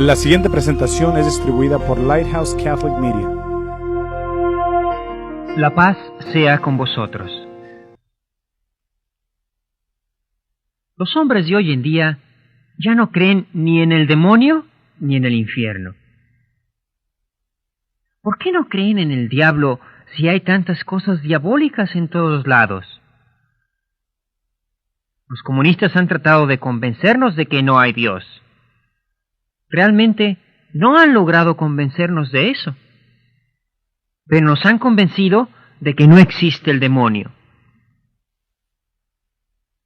La siguiente presentación es distribuida por Lighthouse Catholic Media. La paz sea con vosotros. Los hombres de hoy en día ya no creen ni en el demonio ni en el infierno. ¿Por qué no creen en el diablo si hay tantas cosas diabólicas en todos lados? Los comunistas han tratado de convencernos de que no hay Dios. Realmente no han logrado convencernos de eso, pero nos han convencido de que no existe el demonio.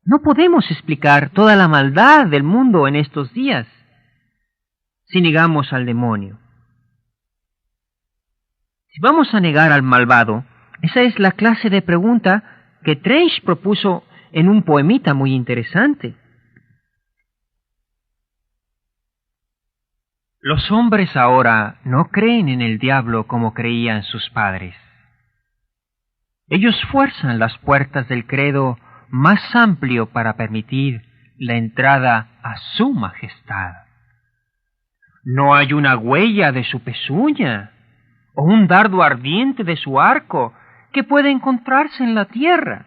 No podemos explicar toda la maldad del mundo en estos días si negamos al demonio. Si vamos a negar al malvado, esa es la clase de pregunta que Trench propuso en un poemita muy interesante. Los hombres ahora no creen en el diablo como creían sus padres. Ellos fuerzan las puertas del credo más amplio para permitir la entrada a su majestad. No hay una huella de su pezuña o un dardo ardiente de su arco que pueda encontrarse en la tierra.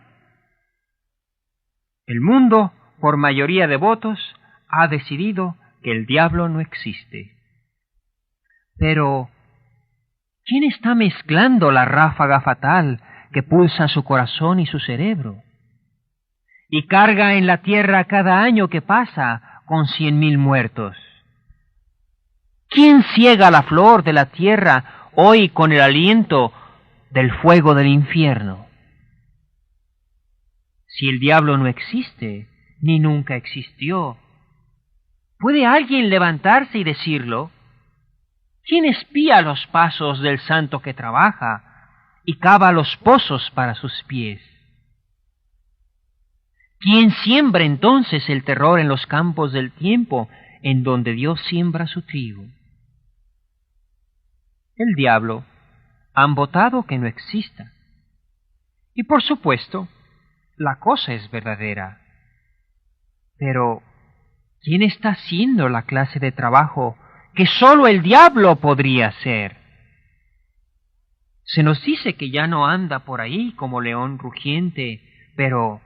El mundo, por mayoría de votos, ha decidido que el diablo no existe. Pero, ¿quién está mezclando la ráfaga fatal que pulsa su corazón y su cerebro? Y carga en la tierra cada año que pasa con 100,000 muertos. ¿Quién ciega la flor de la tierra hoy con el aliento del fuego del infierno? Si el diablo no existe, ni nunca existió, ¿puede alguien levantarse y decirlo? ¿Quién espía los pasos del santo que trabaja y cava los pozos para sus pies? ¿Quién siembra entonces el terror en los campos del tiempo en donde Dios siembra su trigo? El diablo han votado que no exista. Y por supuesto, la cosa es verdadera. Pero, ¿quién está haciendo la clase de trabajo que sólo el diablo podría hacer? Se nos dice que ya no anda por ahí como león rugiente, pero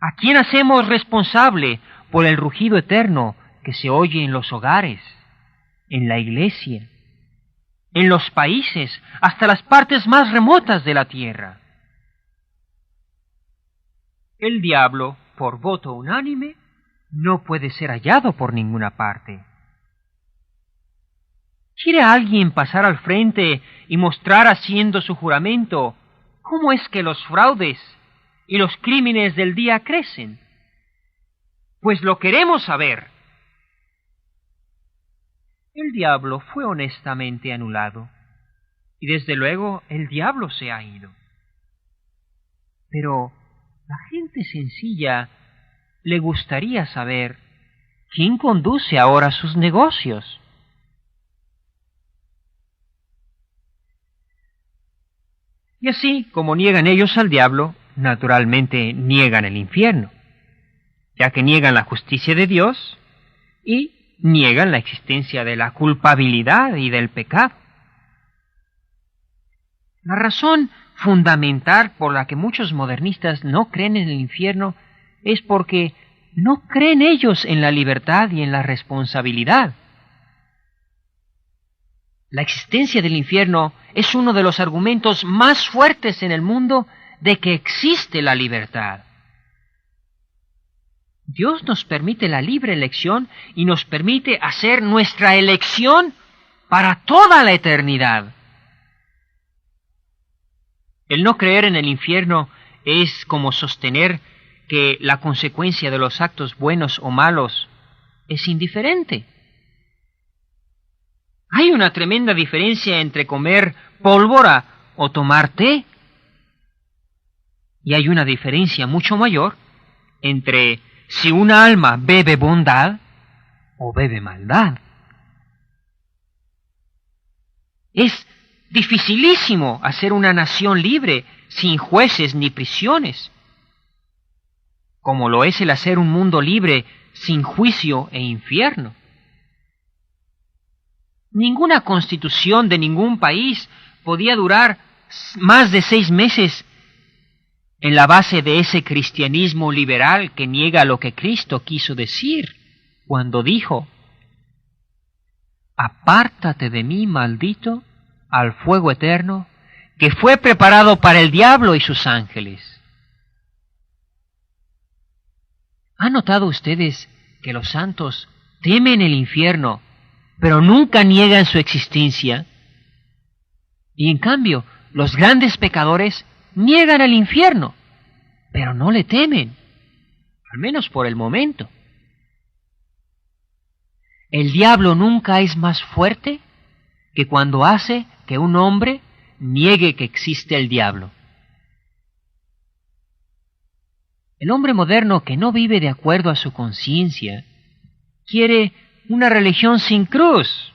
¿a quién hacemos responsable por el rugido eterno que se oye en los hogares, en la iglesia, en los países, hasta las partes más remotas de la tierra? El diablo, por voto unánime, no puede ser hallado por ninguna parte. ¿Quiere alguien pasar al frente y mostrar haciendo su juramento cómo es que los fraudes y los crímenes del día crecen? Pues lo queremos saber. El diablo fue honestamente anulado, y desde luego el diablo se ha ido. Pero la gente sencilla le gustaría saber quién conduce ahora sus negocios. Y así como niegan ellos al diablo, naturalmente niegan el infierno, ya que niegan la justicia de Dios y niegan la existencia de la culpabilidad y del pecado. La razón fundamental por la que muchos modernistas no creen en el infierno es porque no creen ellos en la libertad y en la responsabilidad. La existencia del infierno es uno de los argumentos más fuertes en el mundo de que existe la libertad. Dios nos permite la libre elección y nos permite hacer nuestra elección para toda la eternidad. El no creer en el infierno es como sostener que la consecuencia de los actos buenos o malos es indiferente. Hay una tremenda diferencia entre comer pólvora o tomar té. Y hay una diferencia mucho mayor entre si una alma bebe bondad o bebe maldad. Es dificilísimo hacer una nación libre sin jueces ni prisiones, como lo es el hacer un mundo libre sin juicio e infierno. Ninguna constitución de ningún país podía durar más de 6 meses en la base de ese cristianismo liberal que niega lo que Cristo quiso decir cuando dijo: apártate de mí, maldito, al fuego eterno, que fue preparado para el diablo y sus ángeles. ¿Han notado ustedes que los santos temen el infierno, pero nunca niegan su existencia? Y en cambio, los grandes pecadores niegan el infierno, pero no le temen, al menos por el momento. El diablo nunca es más fuerte que cuando hace que un hombre niegue que existe el diablo. El hombre moderno que no vive de acuerdo a su conciencia quiere una religión sin cruz,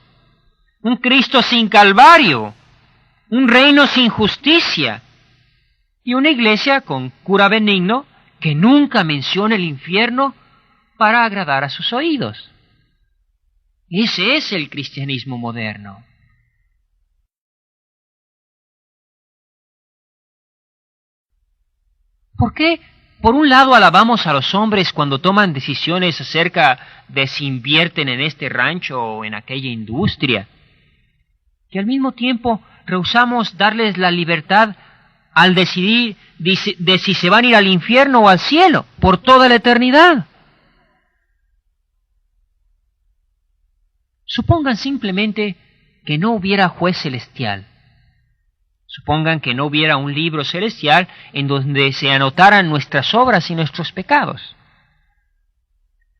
un Cristo sin calvario, un reino sin justicia y una iglesia con cura benigno que nunca mencione el infierno para agradar a sus oídos. Ese es el cristianismo moderno. ¿Por qué, por un lado, alabamos a los hombres cuando toman decisiones acerca de si invierten en este rancho o en aquella industria, y al mismo tiempo rehusamos darles la libertad al decidir de si se van a ir al infierno o al cielo por toda la eternidad? Supongan simplemente que no hubiera juez celestial. Supongan que no hubiera un libro celestial en donde se anotaran nuestras obras y nuestros pecados.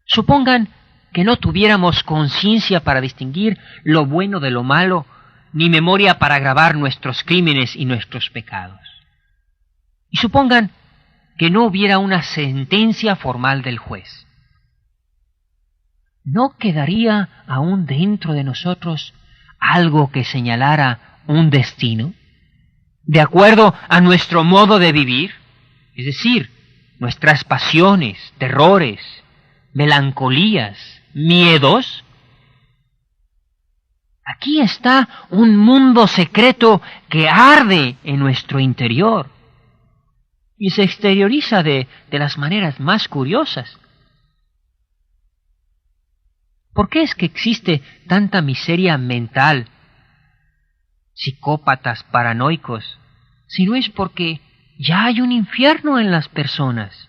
Supongan que no tuviéramos conciencia para distinguir lo bueno de lo malo, ni memoria para grabar nuestros crímenes y nuestros pecados. Y supongan que no hubiera una sentencia formal del juez. ¿No quedaría aún dentro de nosotros algo que señalara un destino, de acuerdo a nuestro modo de vivir? Es decir, nuestras pasiones, terrores, melancolías, miedos. Aquí está un mundo secreto que arde en nuestro interior y se exterioriza de las maneras más curiosas. ¿Por qué es que existe tanta miseria mental, psicópatas paranoicos, si no es porque ya hay un infierno en las personas?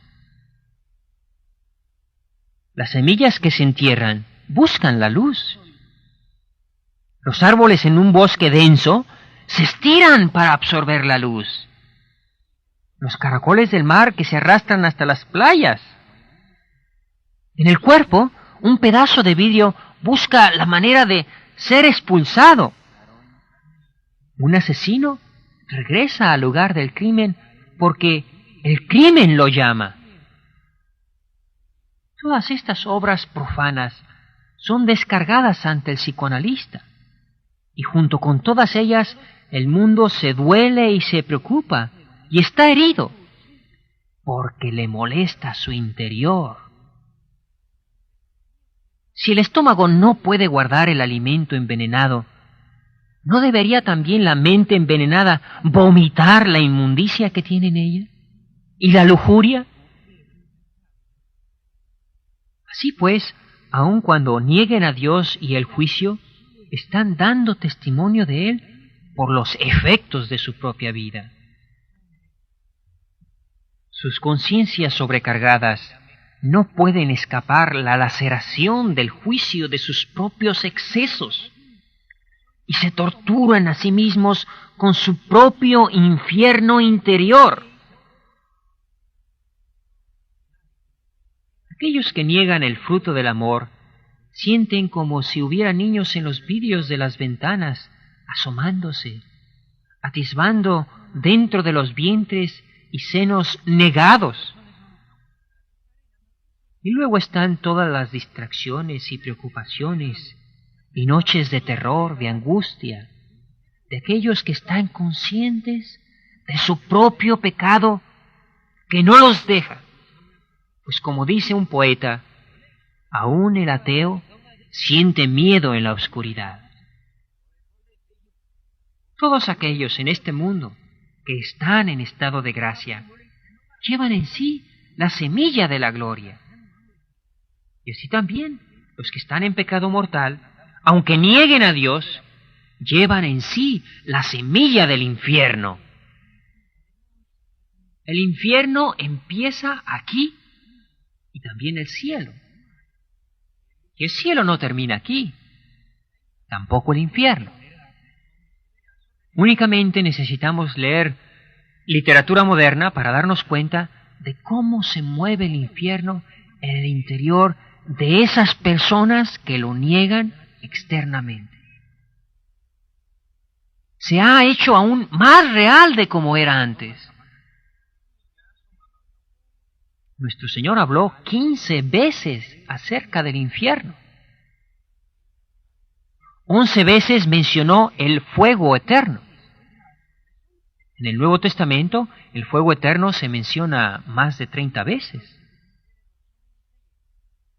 Las semillas que se entierran buscan la luz. Los árboles en un bosque denso se estiran para absorber la luz. Los caracoles del mar que se arrastran hasta las playas. En el cuerpo, un pedazo de vidrio busca la manera de ser expulsado. Un asesino regresa al lugar del crimen porque el crimen lo llama. Todas estas obras profanas son descargadas ante el psicoanalista, y junto con todas ellas el mundo se duele y se preocupa y está herido porque le molesta su interior. Si el estómago no puede guardar el alimento envenenado, ¿no debería también la mente envenenada vomitar la inmundicia que tiene en ella? ¿Y la lujuria? Así pues, aun cuando nieguen a Dios y el juicio, están dando testimonio de Él por los efectos de su propia vida. Sus conciencias sobrecargadas no pueden escapar la laceración del juicio de sus propios excesos y se torturan a sí mismos con su propio infierno interior. Aquellos que niegan el fruto del amor sienten como si hubiera niños en los vidrios de las ventanas, asomándose, atisbando dentro de los vientres y senos negados. Y luego están todas las distracciones y preocupaciones y noches de terror, de angustia, de aquellos que están conscientes de su propio pecado, que no los deja. Pues como dice un poeta, aún el ateo siente miedo en la oscuridad. Todos aquellos en este mundo que están en estado de gracia llevan en sí la semilla de la gloria. Y así también los que están en pecado mortal, aunque nieguen a Dios, llevan en sí la semilla del infierno. El infierno empieza aquí y también el cielo. Y el cielo no termina aquí, tampoco el infierno. Únicamente necesitamos leer literatura moderna para darnos cuenta de cómo se mueve el infierno en el interior de esas personas que lo niegan externamente. Se ha hecho aún más real de como era antes. Nuestro Señor habló 15 veces acerca del infierno. 11 veces mencionó el fuego eterno. En el Nuevo Testamento, el fuego eterno se menciona más de 30 veces.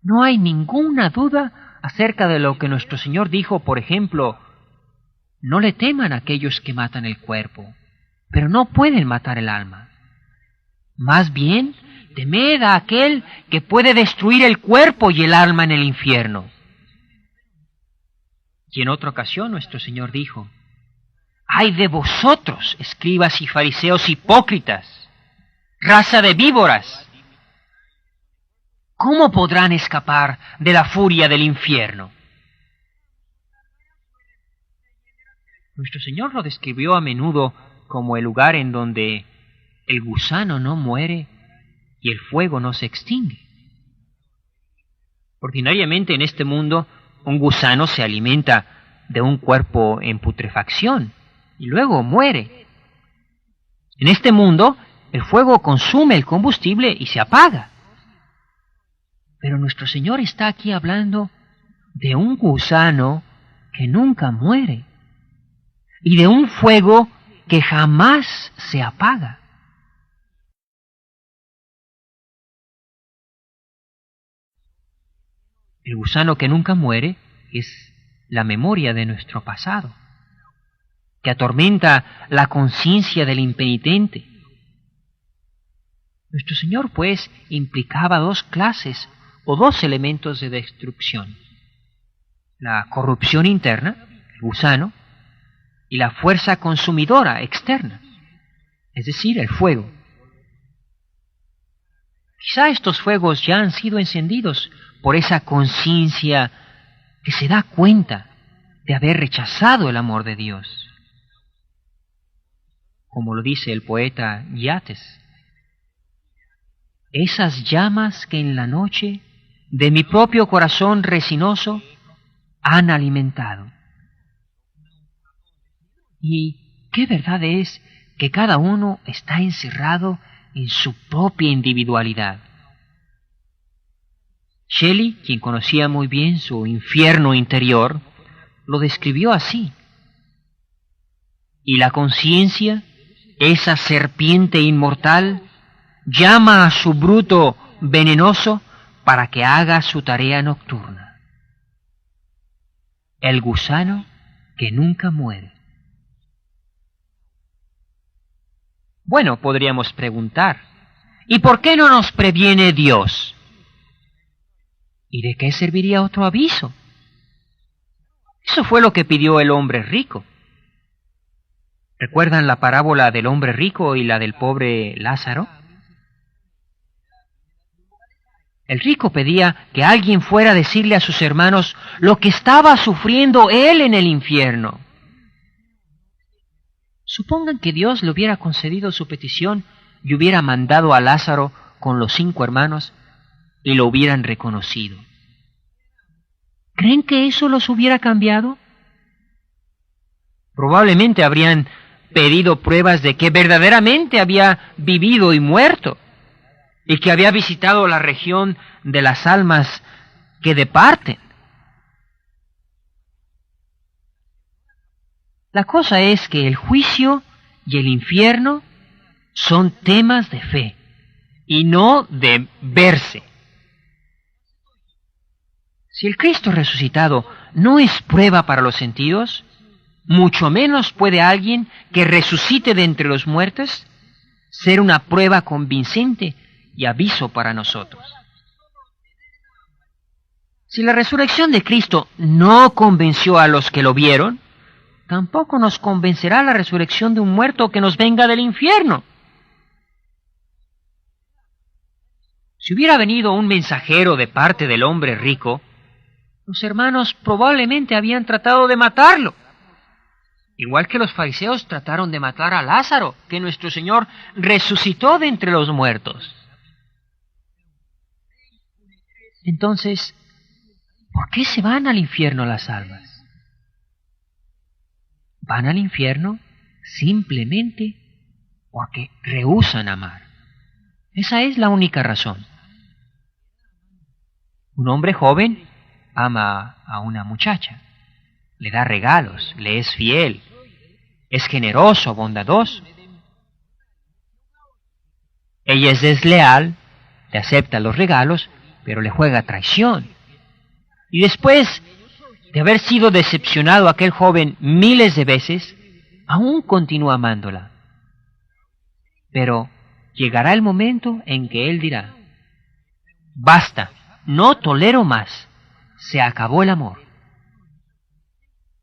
No hay ninguna duda acerca de lo que nuestro Señor dijo, por ejemplo, no le teman a aquellos que matan el cuerpo, pero no pueden matar el alma. Más bien, temed a aquel que puede destruir el cuerpo y el alma en el infierno. Y en otra ocasión nuestro Señor dijo, ¡ay de vosotros, escribas y fariseos hipócritas, raza de víboras! ¿Cómo podrán escapar de la furia del infierno? Nuestro Señor lo describió a menudo como el lugar en donde el gusano no muere y el fuego no se extingue. Ordinariamente en este mundo un gusano se alimenta de un cuerpo en putrefacción y luego muere. En este mundo el fuego consume el combustible y se apaga. Pero nuestro Señor está aquí hablando de un gusano que nunca muere y de un fuego que jamás se apaga. El gusano que nunca muere es la memoria de nuestro pasado, que atormenta la conciencia del impenitente. Nuestro Señor, pues, implicaba dos clases o dos elementos de destrucción: la corrupción interna, el gusano, y la fuerza consumidora externa, es decir, el fuego. Quizá estos fuegos ya han sido encendidos por esa conciencia que se da cuenta de haber rechazado el amor de Dios. Como lo dice el poeta Yates, esas llamas que en la noche de mi propio corazón resinoso han alimentado. Y qué verdad es que cada uno está encerrado en su propia individualidad. Shelley, quien conocía muy bien su infierno interior, lo describió así: y la conciencia, esa serpiente inmortal, llama a su bruto venenoso para que haga su tarea nocturna. El gusano que nunca muere. Bueno, podríamos preguntar, ¿y por qué no nos previene Dios? ¿Y de qué serviría otro aviso? Eso fue lo que pidió el hombre rico. ¿Recuerdan la parábola del hombre rico y la del pobre Lázaro? El rico pedía que alguien fuera a decirle a sus hermanos lo que estaba sufriendo él en el infierno. Supongan que Dios le hubiera concedido su petición y hubiera mandado a Lázaro con los 5 hermanos y lo hubieran reconocido. ¿Creen que eso los hubiera cambiado? Probablemente habrían pedido pruebas de que verdaderamente había vivido y muerto, y que había visitado la región de las almas que departen. La cosa es que el juicio y el infierno son temas de fe y no de verse. Si el Cristo resucitado no es prueba para los sentidos, mucho menos puede alguien que resucite de entre los muertos ser una prueba convincente y aviso para nosotros. Si la resurrección de Cristo no convenció a los que lo vieron, tampoco nos convencerá la resurrección de un muerto que nos venga del infierno. Si hubiera venido un mensajero de parte del hombre rico, los hermanos probablemente habían tratado de matarlo. Igual que los fariseos trataron de matar a Lázaro, que nuestro Señor resucitó de entre los muertos. Entonces, ¿por qué se van al infierno las almas? Van al infierno simplemente porque rehúsan amar. Esa es la única razón. Un hombre joven ama a una muchacha, le da regalos, le es fiel, es generoso, bondadoso. Ella es desleal, le acepta los regalos, pero le juega traición. Y después de haber sido decepcionado aquel joven miles de veces, aún continúa amándola. Pero llegará el momento en que él dirá: basta, no tolero más, se acabó el amor.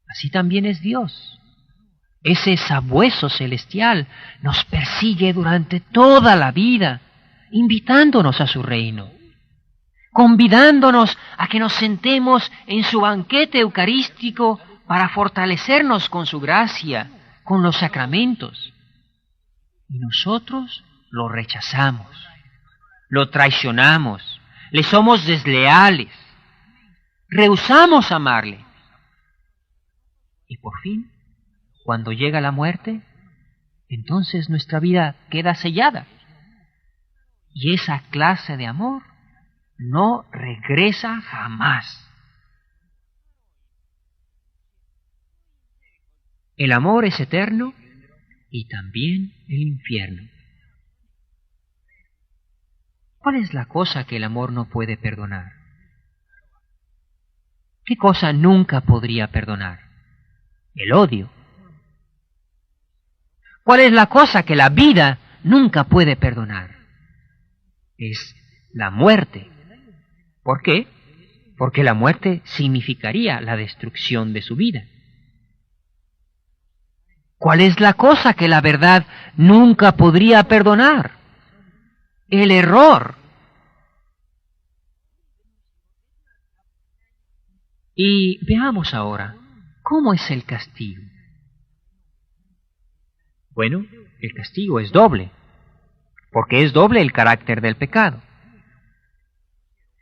Así también es Dios. Ese sabueso celestial nos persigue durante toda la vida, invitándonos a su reino, convidándonos a que nos sentemos en su banquete eucarístico para fortalecernos con su gracia, con los sacramentos. Y nosotros lo rechazamos, lo traicionamos, le somos desleales, rehusamos amarle. Y por fin, cuando llega la muerte, entonces nuestra vida queda sellada. Y esa clase de amor no regresa jamás. El amor es eterno y también el infierno. ¿Cuál es la cosa que el amor no puede perdonar? ¿Qué cosa nunca podría perdonar? El odio. ¿Cuál es la cosa que la vida nunca puede perdonar? Es la muerte. ¿Por qué? Porque la muerte significaría la destrucción de su vida. ¿Cuál es la cosa que la verdad nunca podría perdonar? El error. Y veamos ahora, ¿cómo es el castigo? Bueno, el castigo es doble, porque es doble el carácter del pecado.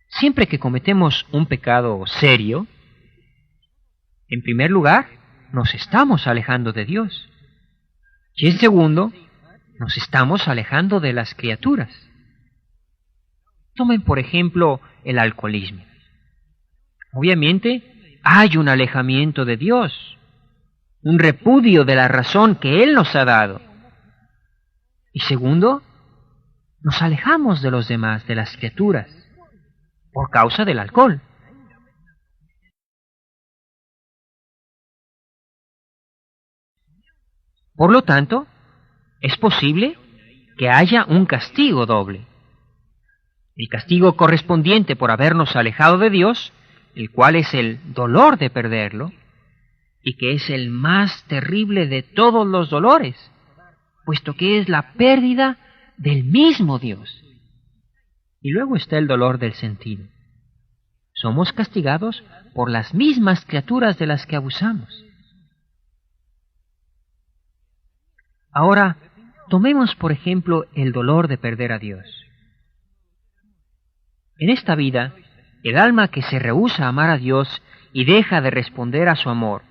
Siempre que cometemos un pecado serio, en primer lugar, nos estamos alejando de Dios. Y en segundo, nos estamos alejando de las criaturas. Tomen, por ejemplo, el alcoholismo. Obviamente, hay un alejamiento de Dios, un repudio de la razón que Él nos ha dado. Y segundo, nos alejamos de los demás, de las criaturas, por causa del alcohol. Por lo tanto, es posible que haya un castigo doble. El castigo correspondiente por habernos alejado de Dios, el cual es el dolor de perderlo, y que es el más terrible de todos los dolores, puesto que es la pérdida del mismo Dios. Y luego está el dolor del sentido. Somos castigados por las mismas criaturas de las que abusamos. Ahora, tomemos por ejemplo el dolor de perder a Dios. En esta vida, el alma que se rehúsa a amar a Dios y deja de responder a su amor,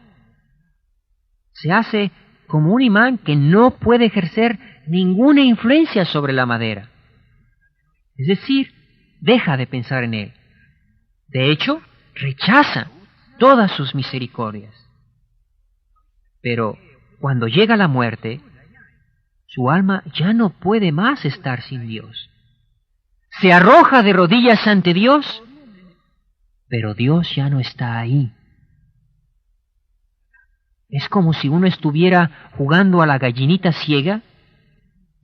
se hace como un imán que no puede ejercer ninguna influencia sobre la madera. Es decir, deja de pensar en él. De hecho, rechaza todas sus misericordias. Pero cuando llega la muerte, su alma ya no puede más estar sin Dios. Se arroja de rodillas ante Dios, pero Dios ya no está ahí. Es como si uno estuviera jugando a la gallinita ciega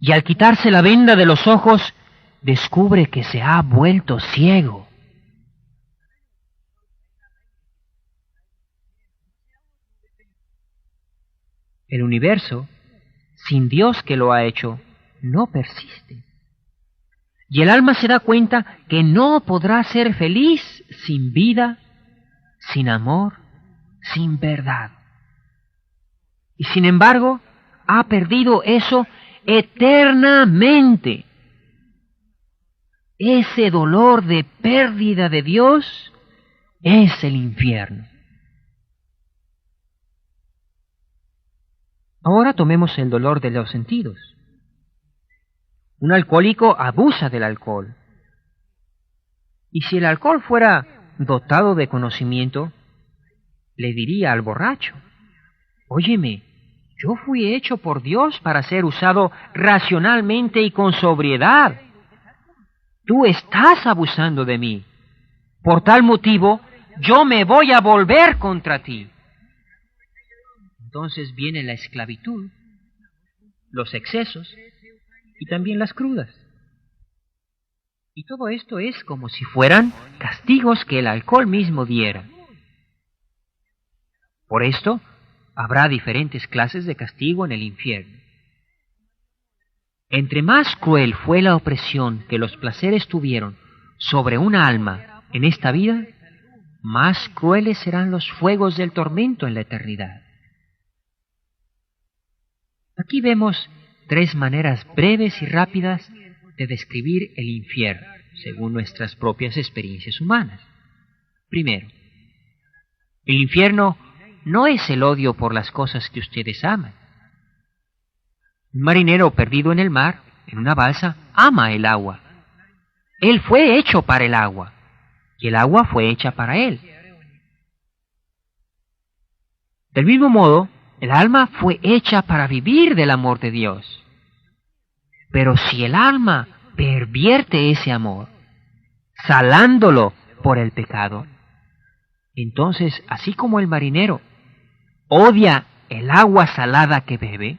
y al quitarse la venda de los ojos descubre que se ha vuelto ciego. El universo, sin Dios que lo ha hecho, no persiste. Y el alma se da cuenta que no podrá ser feliz sin vida, sin amor, sin verdad. Y sin embargo, ha perdido eso eternamente. Ese dolor de pérdida de Dios es el infierno. Ahora tomemos el dolor de los sentidos. Un alcohólico abusa del alcohol. Y si el alcohol fuera dotado de conocimiento, le diría al borracho: óyeme, yo fui hecho por Dios para ser usado racionalmente y con sobriedad. Tú estás abusando de mí. Por tal motivo, yo me voy a volver contra ti. Entonces viene la esclavitud, los excesos y también las crudas. Y todo esto es como si fueran castigos que el alcohol mismo diera. Por esto, habrá diferentes clases de castigo en el infierno. Entre más cruel fue la opresión que los placeres tuvieron sobre una alma en esta vida, más crueles serán los fuegos del tormento en la eternidad. Aquí vemos 3 maneras breves y rápidas de describir el infierno, según nuestras propias experiencias humanas. Primero, el infierno no es el odio por las cosas que ustedes aman. Un marinero perdido en el mar, en una balsa, ama el agua. Él fue hecho para el agua, y el agua fue hecha para él. Del mismo modo, el alma fue hecha para vivir del amor de Dios. Pero si el alma pervierte ese amor, salándolo por el pecado, entonces, así como el marinero odia el agua salada que bebe,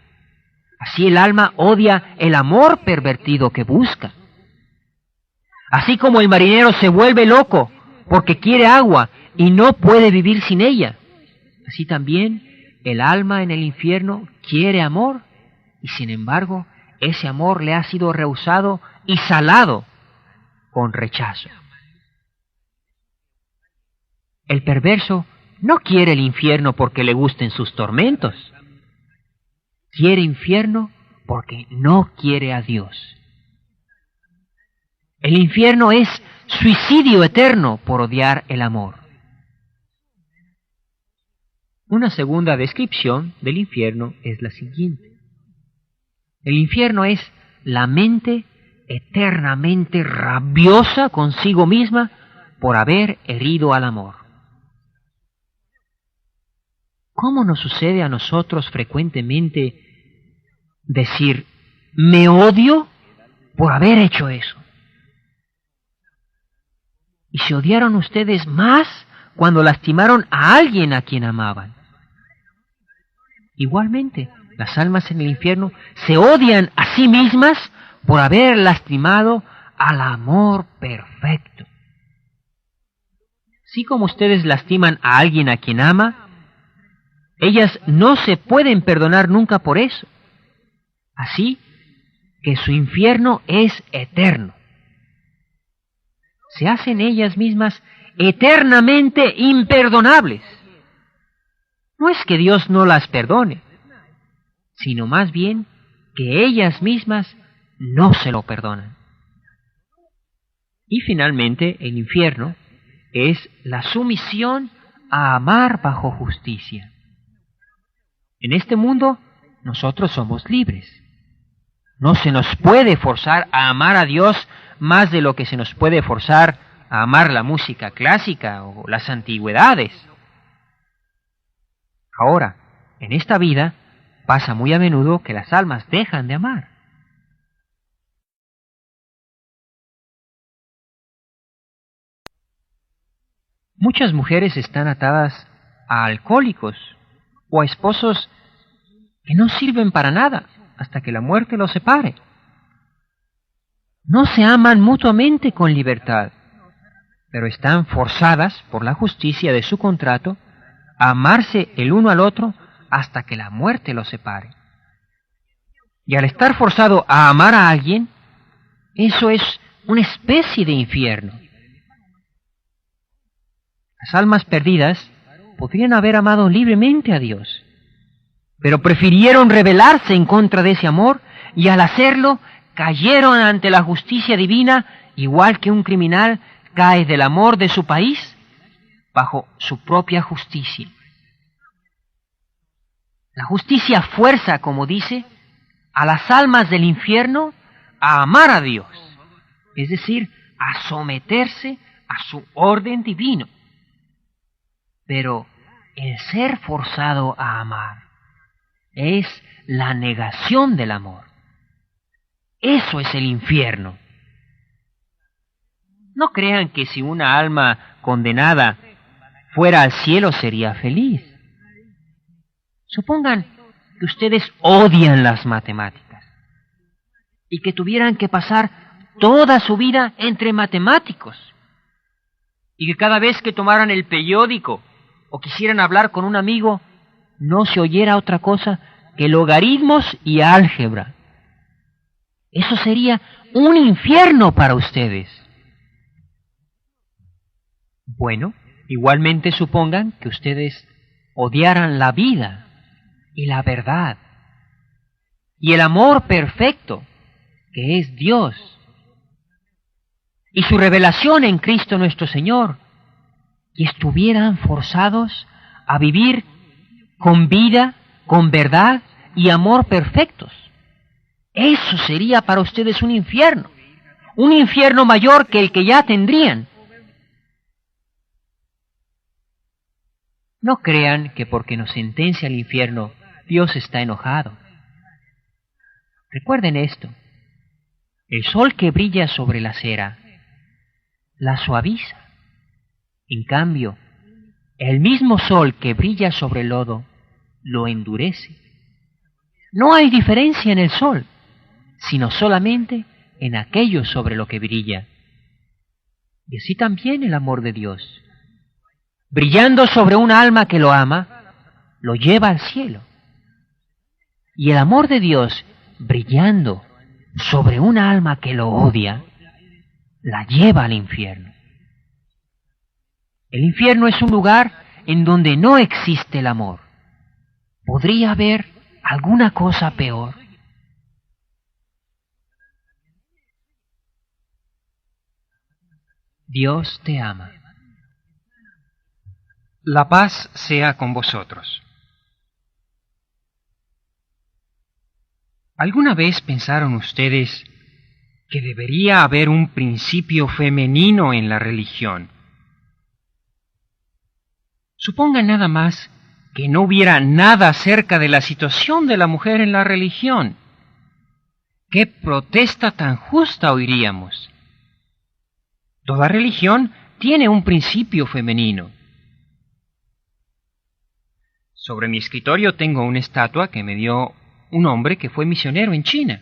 así el alma odia el amor pervertido que busca. Así como el marinero se vuelve loco porque quiere agua y no puede vivir sin ella, así también el alma en el infierno quiere amor y sin embargo ese amor le ha sido rehusado y salado con rechazo. El perverso no quiere el infierno porque le gusten sus tormentos. Quiere infierno porque no quiere a Dios. El infierno es suicidio eterno por odiar el amor. Una segunda descripción del infierno es la siguiente. El infierno es la mente eternamente rabiosa consigo misma por haber herido al amor. ¿Cómo nos sucede a nosotros frecuentemente decir, me odio por haber hecho eso? ¿Y se odiaron ustedes más cuando lastimaron a alguien a quien amaban? Igualmente, las almas en el infierno se odian a sí mismas por haber lastimado al amor perfecto. Así como ustedes lastiman a alguien a quien ama, ellas no se pueden perdonar nunca por eso. Así que su infierno es eterno. Se hacen ellas mismas eternamente imperdonables. No es que Dios no las perdone, sino más bien que ellas mismas no se lo perdonan. Y finalmente, el infierno es la sumisión a amar bajo justicia. En este mundo, nosotros somos libres. No se nos puede forzar a amar a Dios más de lo que se nos puede forzar a amar la música clásica o las antigüedades. Ahora, en esta vida, pasa muy a menudo que las almas dejan de amar. Muchas mujeres están atadas a alcohólicos o a esposos que no sirven para nada hasta que la muerte los separe. No se aman mutuamente con libertad, pero están forzadas por la justicia de su contrato a amarse el uno al otro hasta que la muerte los separe. Y al estar forzado a amar a alguien, eso es una especie de infierno. Las almas perdidas podrían haber amado libremente a Dios, pero prefirieron rebelarse en contra de ese amor y al hacerlo cayeron ante la justicia divina igual que un criminal cae del amor de su país bajo su propia justicia. La justicia fuerza, como dice, a las almas del infierno a amar a Dios, es decir, a someterse a su orden divino. Pero el ser forzado a amar es la negación del amor. Eso es el infierno. No crean que si una alma condenada fuera al cielo sería feliz. Supongan que ustedes odian las matemáticas y que tuvieran que pasar toda su vida entre matemáticos y que cada vez que tomaran el periódico o quisieran hablar con un amigo no se oyera otra cosa que logaritmos y álgebra. Eso sería un infierno para ustedes. Bueno, igualmente supongan que ustedes odiaran la vida y la verdad y el amor perfecto que es Dios y su revelación en Cristo nuestro Señor, y estuvieran forzados a vivir con vida, con verdad y amor perfectos. Eso sería para ustedes un infierno mayor que el que ya tendrían. No crean que porque nos sentencia al infierno, Dios está enojado. Recuerden esto: el sol que brilla sobre la cera la suaviza. En cambio, el mismo sol que brilla sobre el lodo lo endurece. No hay diferencia en el sol, sino solamente en aquello sobre lo que brilla. Y así también el amor de Dios, brillando sobre un alma que lo ama, lo lleva al cielo. Y el amor de Dios, brillando sobre un alma que lo odia, la lleva al infierno. El infierno es un lugar en donde no existe el amor. ¿Podría haber alguna cosa peor? Dios te ama. La paz sea con vosotros. ¿Alguna vez pensaron ustedes que debería haber un principio femenino en la religión? Supongan nada más que no hubiera nada acerca de la situación de la mujer en la religión. ¿Qué protesta tan justa oiríamos? Toda religión tiene un principio femenino. Sobre mi escritorio tengo una estatua que me dio un hombre que fue misionero en China.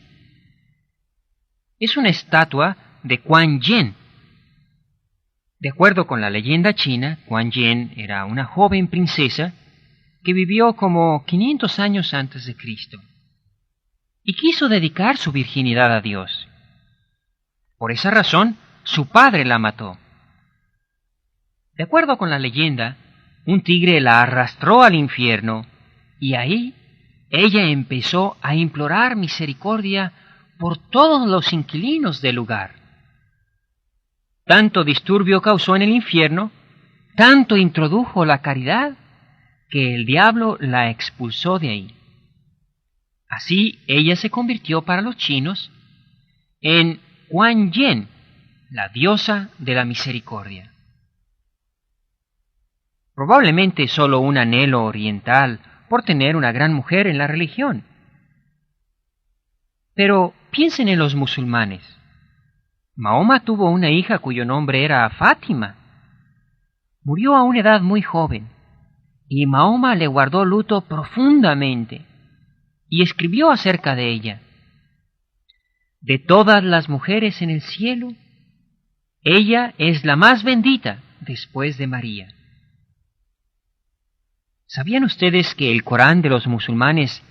Es una estatua de Kuan Yin. De acuerdo con la leyenda china, Kuan Yin era una joven princesa que vivió como 500 años antes de Cristo y quiso dedicar su virginidad a Dios. Por esa razón, su padre la mató. De acuerdo con la leyenda, un tigre la arrastró al infierno y ahí ella empezó a implorar misericordia por todos los inquilinos del lugar. Tanto disturbio causó en el infierno, tanto introdujo la caridad, que el diablo la expulsó de ahí. Así ella se convirtió para los chinos en Kuan Yin, la diosa de la misericordia. Probablemente solo un anhelo oriental por tener una gran mujer en la religión. Pero piensen en los musulmanes. Mahoma tuvo una hija cuyo nombre era Fátima. Murió a una edad muy joven y Mahoma le guardó luto profundamente y escribió acerca de ella: de todas las mujeres en el cielo, ella es la más bendita después de María. ¿Sabían ustedes que el Corán de los musulmanes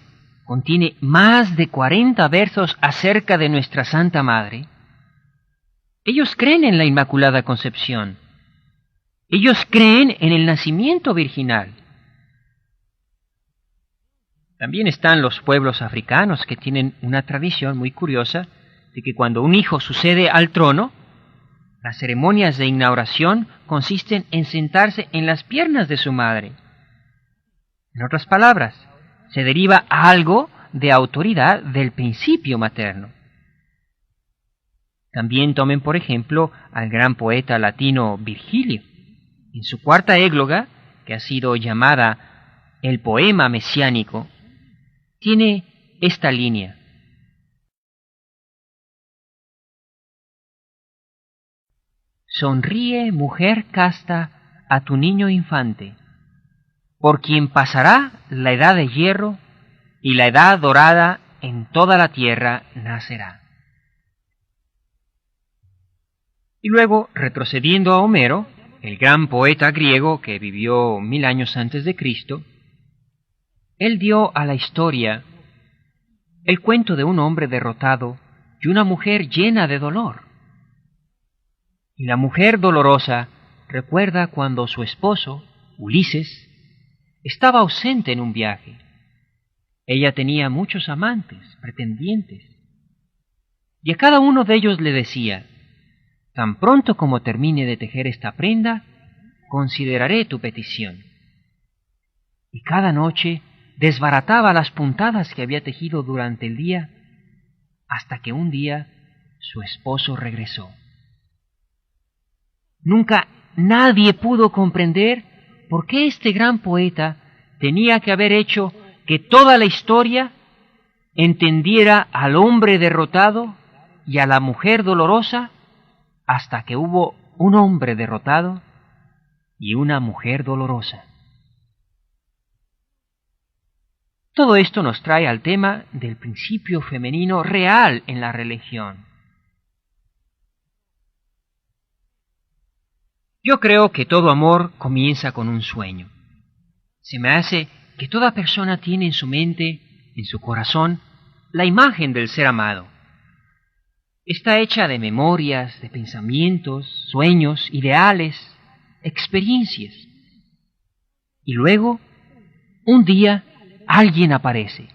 contiene más de 40 versos acerca de nuestra Santa Madre? Ellos creen en la Inmaculada Concepción. Ellos creen en el nacimiento virginal. También están los pueblos africanos que tienen una tradición muy curiosa de que cuando un hijo sucede al trono, las ceremonias de inauguración consisten en sentarse en las piernas de su madre. En otras palabras, se deriva algo de autoridad del principio materno. También tomen por ejemplo al gran poeta latino Virgilio. En su cuarta égloga, que ha sido llamada el poema mesiánico, tiene esta línea: sonríe, mujer casta, a tu niño infante, por quien pasará la edad de hierro y la edad dorada en toda la tierra nacerá. Y luego, retrocediendo a Homero, el gran poeta griego que vivió 1000 años antes de Cristo, él dio a la historia el cuento de un hombre derrotado y una mujer llena de dolor. Y la mujer dolorosa recuerda cuando su esposo, Ulises, estaba ausente en un viaje. Ella tenía muchos amantes, pretendientes, y a cada uno de ellos le decía: tan pronto como termine de tejer esta prenda, consideraré tu petición. Y cada noche desbarataba las puntadas que había tejido durante el día, hasta que un día su esposo regresó. Nunca nadie pudo comprender por qué este gran poeta tenía que haber hecho que toda la historia entendiera al hombre derrotado y a la mujer dolorosa, hasta que hubo un hombre derrotado y una mujer dolorosa. Todo esto nos trae al tema del principio femenino real en la religión. Yo creo que todo amor comienza con un sueño. Se me hace que toda persona tiene en su mente, en su corazón, la imagen del ser amado. Está hecha de memorias, de pensamientos, sueños, ideales, experiencias. Y luego, un día, alguien aparece.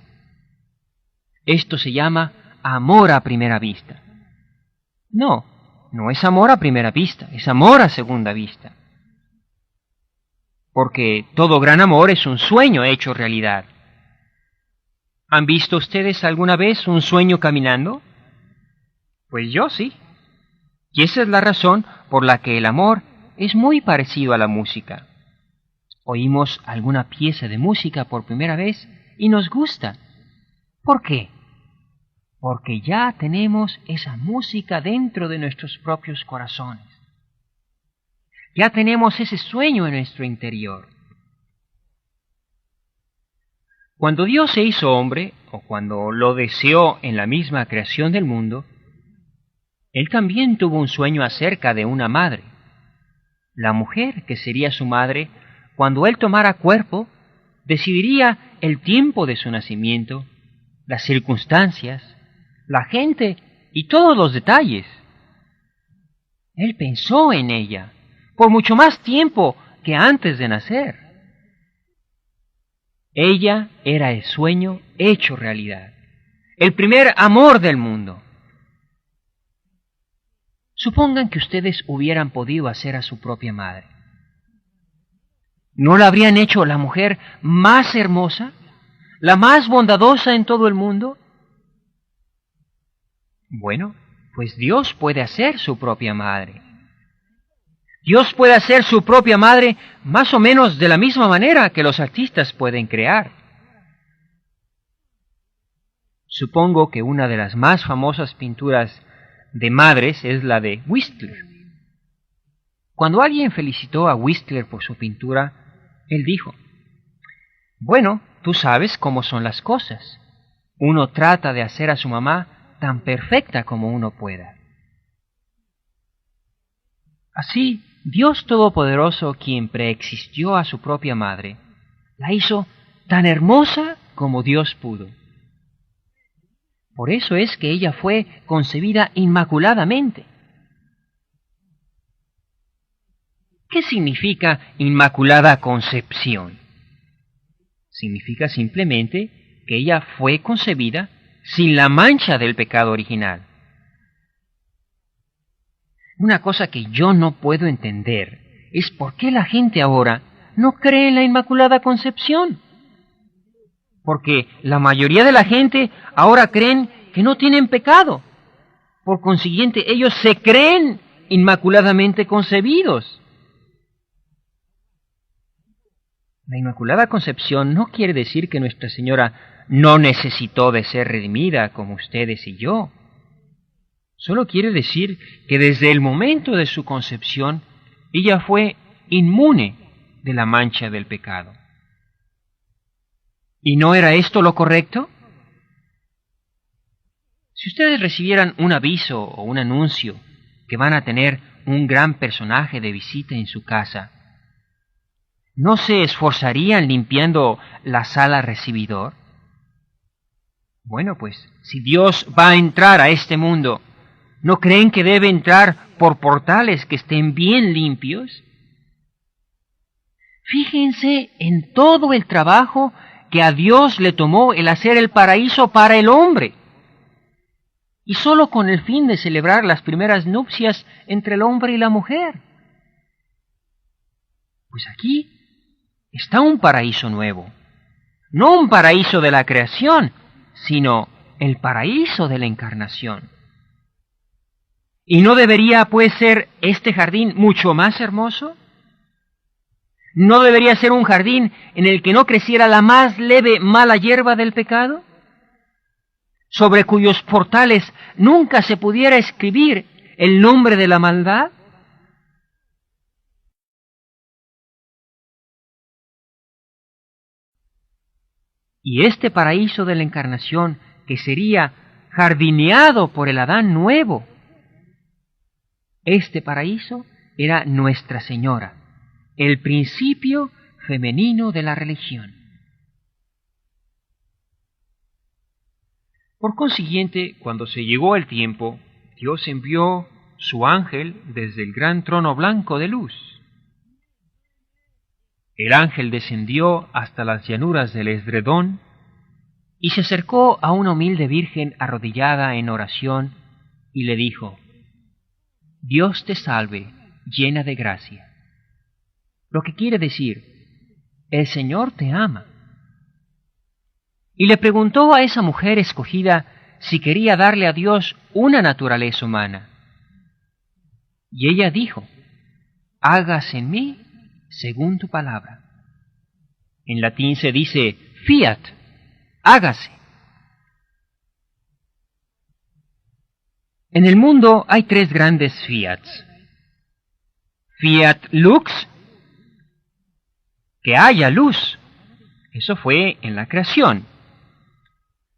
Esto se llama amor a primera vista. No es amor a primera vista, es amor a segunda vista. Porque todo gran amor es un sueño hecho realidad. ¿Han visto ustedes alguna vez un sueño caminando? Pues yo sí. Y esa es la razón por la que el amor es muy parecido a la música. Oímos alguna pieza de música por primera vez y nos gusta. ¿Por qué? Porque ya tenemos esa música dentro de nuestros propios corazones. Ya tenemos ese sueño en nuestro interior. Cuando Dios se hizo hombre, o cuando lo deseó en la misma creación del mundo, Él también tuvo un sueño acerca de una madre. La mujer que sería su madre, cuando Él tomara cuerpo, decidiría el tiempo de su nacimiento, las circunstancias, la gente y todos los detalles. Él pensó en ella por mucho más tiempo que antes de nacer. Ella era el sueño hecho realidad, el primer amor del mundo. Supongan que ustedes hubieran podido hacer a su propia madre. ¿No la habrían hecho la mujer más hermosa, la más bondadosa en todo el mundo? Bueno, pues Dios puede hacer su propia madre. Dios puede hacer su propia madre más o menos de la misma manera que los artistas pueden crear. Supongo que una de las más famosas pinturas de madres es la de Whistler. Cuando alguien felicitó a Whistler por su pintura, él dijo: Bueno, tú sabes cómo son las cosas. Uno trata de hacer a su mamá tan perfecta como uno pueda. Así, Dios Todopoderoso, quien preexistió a su propia madre, la hizo tan hermosa como Dios pudo. Por eso es que ella fue concebida inmaculadamente. ¿Qué significa inmaculada concepción? Significa simplemente que ella fue concebida sin la mancha del pecado original. Una cosa que yo no puedo entender es por qué la gente ahora no cree en la Inmaculada Concepción. Porque la mayoría de la gente ahora creen que no tienen pecado. Por consiguiente, ellos se creen inmaculadamente concebidos. La Inmaculada Concepción no quiere decir que Nuestra Señora no necesitó de ser redimida como ustedes y yo. Solo quiere decir que desde el momento de su concepción, ella fue inmune de la mancha del pecado. ¿Y no era esto lo correcto? Si ustedes recibieran un aviso o un anuncio que van a tener un gran personaje de visita en su casa, ¿no se esforzarían limpiando la sala recibidor? Bueno, pues, si Dios va a entrar a este mundo, ¿no creen que debe entrar por portales que estén bien limpios? Fíjense en todo el trabajo que a Dios le tomó el hacer el paraíso para el hombre. Y solo con el fin de celebrar las primeras nupcias entre el hombre y la mujer. Pues aquí está un paraíso nuevo. No un paraíso de la creación, sino el paraíso de la encarnación. ¿Y no debería, pues, ser este jardín mucho más hermoso? ¿No debería ser un jardín en el que no creciera la más leve mala hierba del pecado? ¿Sobre cuyos portales nunca se pudiera escribir el nombre de la maldad? Y este paraíso de la encarnación, que sería jardineado por el Adán nuevo, este paraíso era Nuestra Señora, el principio femenino de la religión. Por consiguiente, cuando se llegó el tiempo, Dios envió su ángel desde el gran trono blanco de luz. El ángel descendió hasta las llanuras del Esdredón y se acercó a una humilde virgen arrodillada en oración y le dijo: Dios te salve, llena de gracia. Lo que quiere decir, el Señor te ama. Y le preguntó a esa mujer escogida si quería darle a Dios una naturaleza humana. Y ella dijo: hágase en mí según tu palabra. En latín se dice fiat, hágase. En el mundo hay tres grandes fiats. Fiat lux, que haya luz. Eso fue en la creación.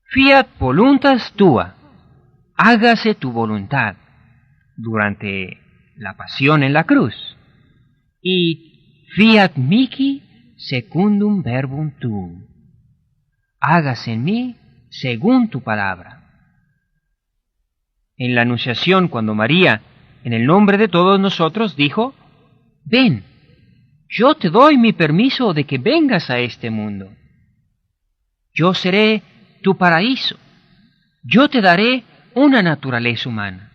Fiat voluntas tua, hágase tu voluntad, durante la pasión en la cruz. Y fiat mihi secundum verbum tuum, hágase en mí según tu palabra. En la Anunciación, cuando María, en el nombre de todos nosotros, dijo: ven, yo te doy mi permiso de que vengas a este mundo. Yo seré tu paraíso. Yo te daré una naturaleza humana.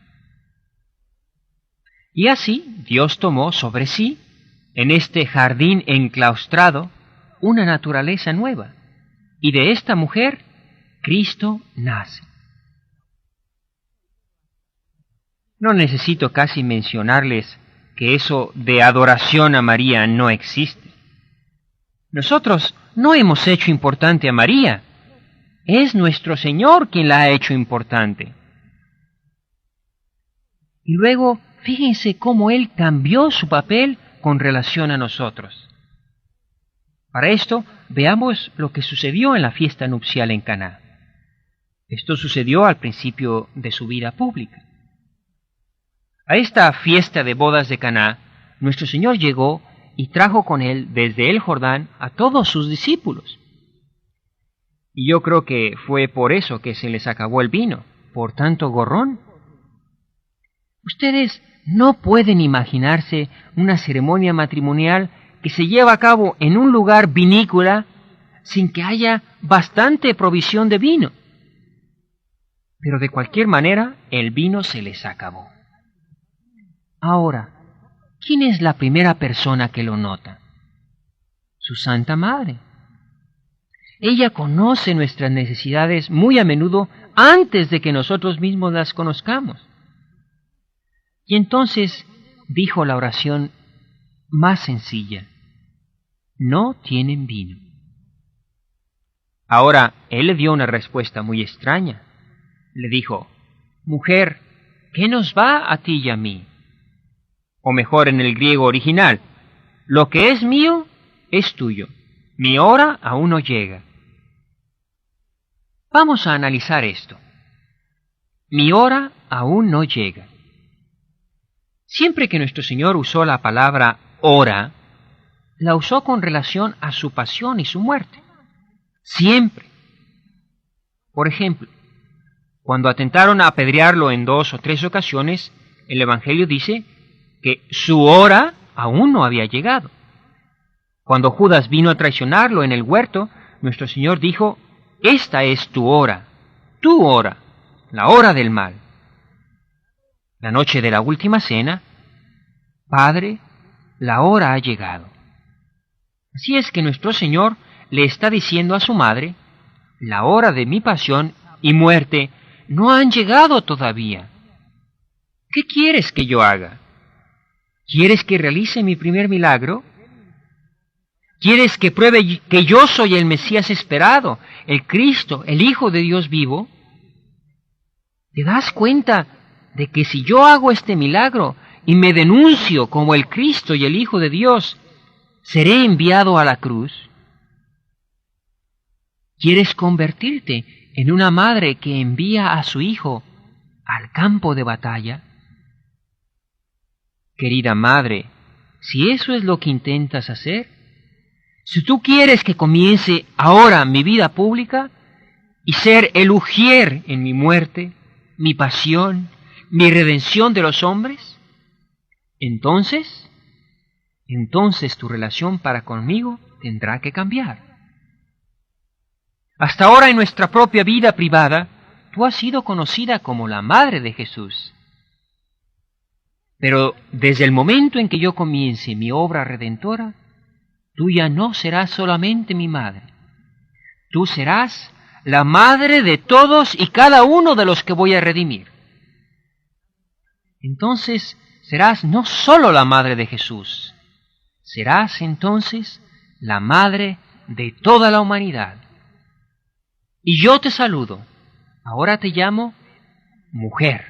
Y así Dios tomó sobre sí, en este jardín enclaustrado, una naturaleza nueva. Y de esta mujer, Cristo nace. No necesito casi mencionarles que eso de adoración a María no existe. Nosotros no hemos hecho importante a María. Es nuestro Señor quien la ha hecho importante. Y luego, fíjense cómo Él cambió su papel con relación a nosotros. Para esto, veamos lo que sucedió en la fiesta nupcial en Caná. Esto sucedió al principio de su vida pública. A esta fiesta de bodas de Caná, nuestro Señor llegó y trajo con él desde el Jordán a todos sus discípulos. Y yo creo que fue por eso que se les acabó el vino, por tanto gorrón. Ustedes no pueden imaginarse una ceremonia matrimonial que se lleva a cabo en un lugar vinícola sin que haya bastante provisión de vino. Pero de cualquier manera, el vino se les acabó. Ahora, ¿quién es la primera persona que lo nota? Su Santa Madre. Ella conoce nuestras necesidades muy a menudo antes de que nosotros mismos las conozcamos. Y entonces dijo la oración más sencilla: no tienen vino. Ahora, él le dio una respuesta muy extraña. Le dijo: mujer, ¿qué nos va a ti y a mí? O mejor, en el griego original, lo que es mío es tuyo. Mi hora aún no llega. Vamos a analizar esto. Mi hora aún no llega. Siempre que nuestro Señor usó la palabra hora, la usó con relación a su pasión y su muerte. Siempre. Por ejemplo, cuando atentaron a apedrearlo en 2 o 3 ocasiones, el Evangelio dice que su hora aún no había llegado. Cuando Judas vino a traicionarlo en el huerto, nuestro Señor dijo: esta es tu hora, la hora del mal. La noche de la última cena: Padre, la hora ha llegado. Así es que nuestro Señor le está diciendo a su madre: la hora de mi pasión y muerte no han llegado todavía. ¿Qué quieres que yo haga? ¿Quieres que realice mi primer milagro? ¿Quieres que pruebe que yo soy el Mesías esperado, el Cristo, el Hijo de Dios vivo? ¿Te das cuenta de que si yo hago este milagro y me denuncio como el Cristo y el Hijo de Dios, seré enviado a la cruz? ¿Quieres convertirte en una madre que envía a su hijo al campo de batalla? Querida madre, si eso es lo que intentas hacer, si tú quieres que comience ahora mi vida pública y ser el ujier en mi muerte, mi pasión, mi redención de los hombres, entonces tu relación para conmigo tendrá que cambiar. Hasta ahora en nuestra propia vida privada, tú has sido conocida como la Madre de Jesús. Pero desde el momento en que yo comience mi obra redentora, tú ya no serás solamente mi madre. Tú serás la madre de todos y cada uno de los que voy a redimir. Entonces serás no solo la madre de Jesús, serás entonces la madre de toda la humanidad. Y yo te saludo. Ahora te llamo mujer,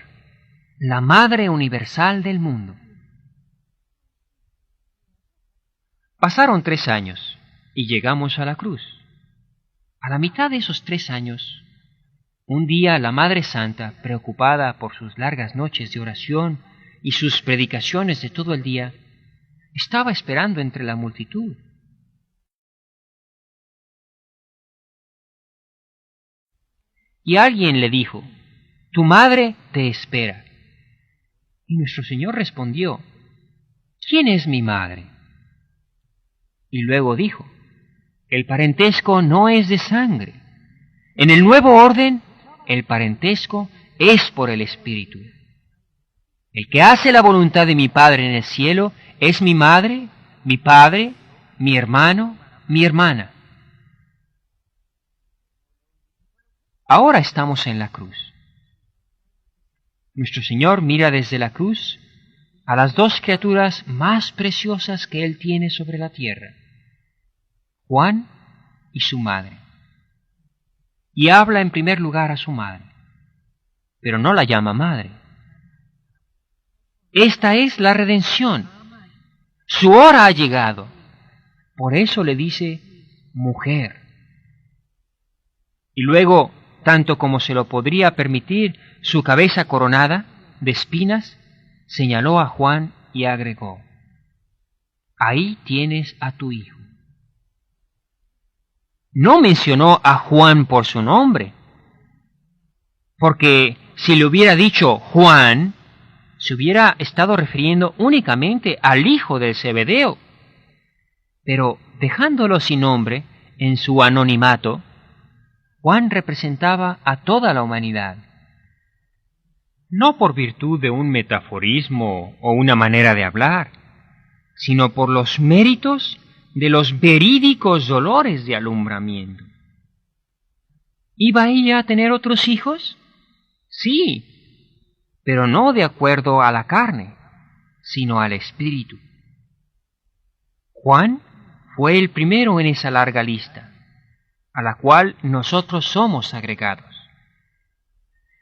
la madre universal del mundo. Pasaron 3 años y llegamos a la cruz. A la mitad de esos 3 años, un día la Madre Santa, preocupada por sus largas noches de oración y sus predicaciones de todo el día, estaba esperando entre la multitud. Y alguien le dijo: tu madre te espera. Y nuestro Señor respondió: ¿quién es mi madre? Y luego dijo: el parentesco no es de sangre. En el nuevo orden, el parentesco es por el Espíritu. El que hace la voluntad de mi Padre en el cielo es mi madre, mi padre, mi hermano, mi hermana. Ahora estamos en la cruz. Nuestro Señor mira desde la cruz a las 2 criaturas más preciosas que Él tiene sobre la tierra, Juan y su madre. Y habla en primer lugar a su madre, pero no la llama madre. Esta es la redención. Su hora ha llegado. Por eso le dice: mujer. Y luego, tanto como se lo podría permitir, su cabeza coronada de espinas, señaló a Juan y agregó: ahí tienes a tu hijo. No mencionó a Juan por su nombre, porque si le hubiera dicho Juan, se hubiera estado refiriendo únicamente al hijo de Zebedeo. Pero dejándolo sin nombre, en su anonimato, Juan representaba a toda la humanidad. No por virtud de un metaforismo o una manera de hablar, sino por los méritos de los verídicos dolores de alumbramiento. ¿Iba ella a tener otros hijos? Sí, pero no de acuerdo a la carne, sino al espíritu. Juan fue el primero en esa larga lista, a la cual nosotros somos agregados.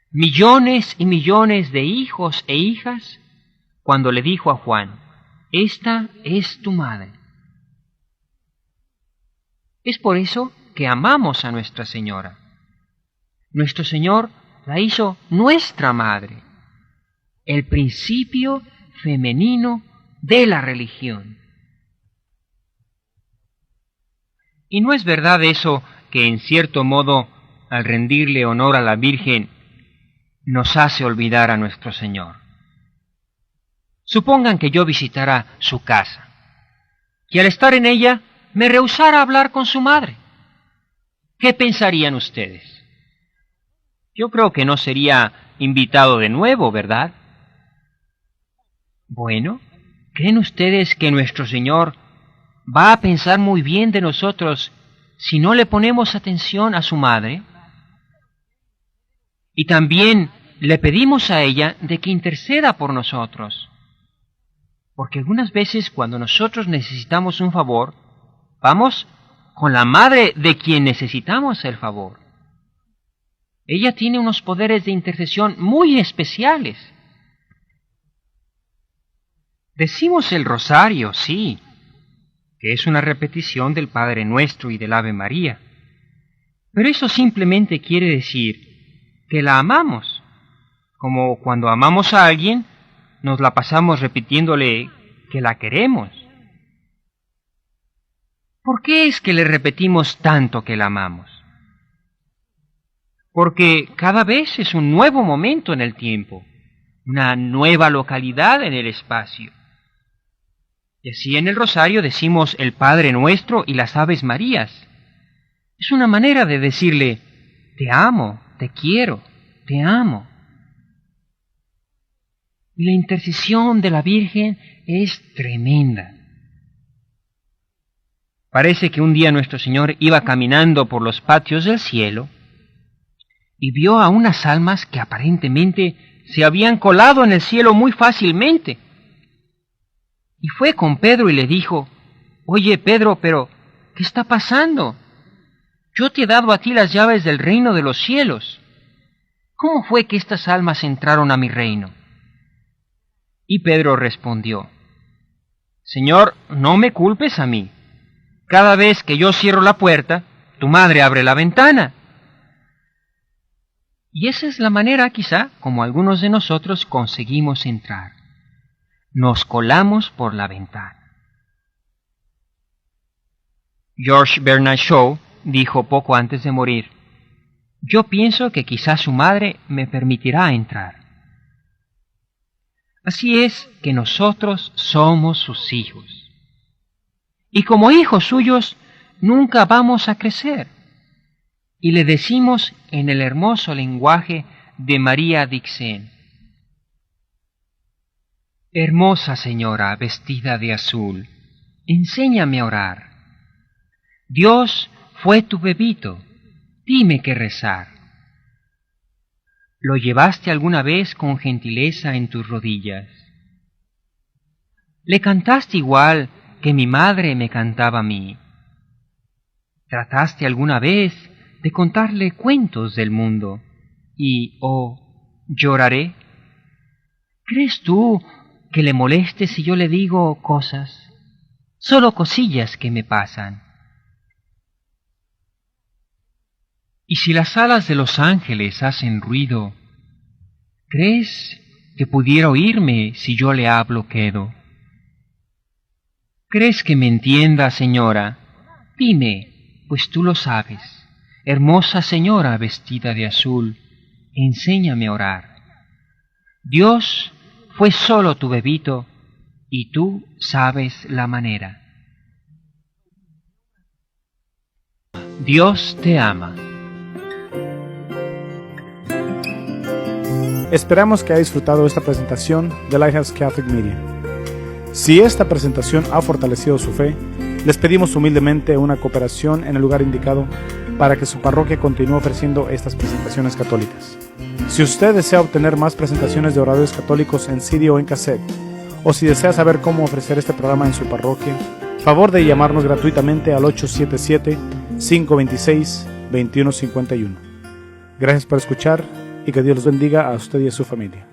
Millones y millones de hijos e hijas, cuando le dijo a Juan: esta es tu madre. Es por eso que amamos a Nuestra Señora. Nuestro Señor la hizo nuestra madre, el principio femenino de la religión. Y no es verdad eso que en cierto modo, al rendirle honor a la Virgen, nos hace olvidar a nuestro Señor. Supongan que yo visitara su casa, y al estar en ella me rehusara a hablar con su madre. ¿Qué pensarían ustedes? Yo creo que no sería invitado de nuevo, ¿verdad? Bueno, ¿creen ustedes que nuestro Señor va a pensar muy bien de nosotros si no le ponemos atención a su madre? Y también le pedimos a ella de que interceda por nosotros. Porque algunas veces cuando nosotros necesitamos un favor, vamos con la madre de quien necesitamos el favor. Ella tiene unos poderes de intercesión muy especiales. Decimos el rosario, sí, que es una repetición del Padre Nuestro y del Ave María. Pero eso simplemente quiere decir que la amamos, como cuando amamos a alguien, nos la pasamos repitiéndole que la queremos. ¿Por qué es que le repetimos tanto que la amamos? Porque cada vez es un nuevo momento en el tiempo, una nueva localidad en el espacio. Y así en el rosario decimos el Padre Nuestro y las Aves Marías. Es una manera de decirle: te amo, te quiero, te amo. Y la intercesión de la Virgen es tremenda. Parece que un día nuestro Señor iba caminando por los patios del cielo y vio a unas almas que aparentemente se habían colado en el cielo muy fácilmente. Y fue con Pedro y le dijo: oye, Pedro, pero ¿qué está pasando? Yo te he dado a ti las llaves del reino de los cielos. ¿Cómo fue que estas almas entraron a mi reino? Y Pedro respondió: Señor, no me culpes a mí. Cada vez que yo cierro la puerta, tu madre abre la ventana. Y esa es la manera, quizá, como algunos de nosotros conseguimos entrar. Nos colamos por la ventana. George Bernard Shaw dijo poco antes de morir: yo pienso que quizá su madre me permitirá entrar. Así es que nosotros somos sus hijos. Y como hijos suyos nunca vamos a crecer. Y le decimos en el hermoso lenguaje de María Dixon: hermosa señora vestida de azul, enséñame a orar. Dios fue tu bebito, dime qué rezar. ¿Lo llevaste alguna vez con gentileza en tus rodillas? ¿Le cantaste igual que mi madre me cantaba a mí? ¿Trataste alguna vez de contarle cuentos del mundo? Y, lloraré. ¿Crees tú que le moleste si yo le digo cosas? Solo cosillas que me pasan. Y si las alas de los ángeles hacen ruido, ¿crees que pudiera oírme si yo le hablo quedo? ¿Crees que me entienda, señora? Dime, pues tú lo sabes. Hermosa señora vestida de azul, enséñame a orar. Dios fue solo tu bebito, y tú sabes la manera. Dios te ama. Esperamos que haya disfrutado esta presentación de Lighthouse Catholic Media. Si esta presentación ha fortalecido su fe, les pedimos humildemente una cooperación en el lugar indicado para que su parroquia continúe ofreciendo estas presentaciones católicas. Si usted desea obtener más presentaciones de oradores católicos en CD o en cassette, o si desea saber cómo ofrecer este programa en su parroquia, favor de llamarnos gratuitamente al 877-526-2151. Gracias por escuchar y que Dios los bendiga a usted y a su familia.